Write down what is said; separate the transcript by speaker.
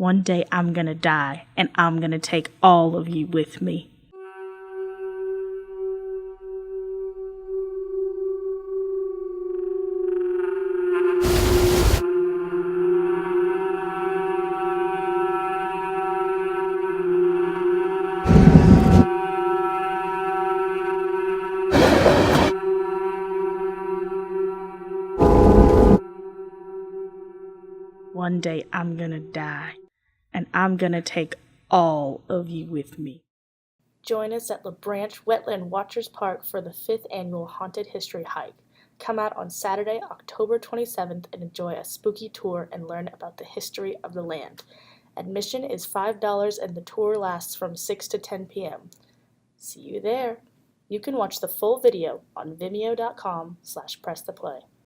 Speaker 1: One day I'm gonna die, and I'm gonna take all of you with me. One day I'm gonna die, and I'm gonna take all of you with me.
Speaker 2: Join us at LaBranch Wetland Watchers Park for the 5th annual Haunted History Hike. Come out on Saturday, October 27th and enjoy a spooky tour and learn about the history of the land. Admission is $5 and the tour lasts from 6 to 10 p.m. See you there! You can watch the full video on vimeo.com/presstheplay.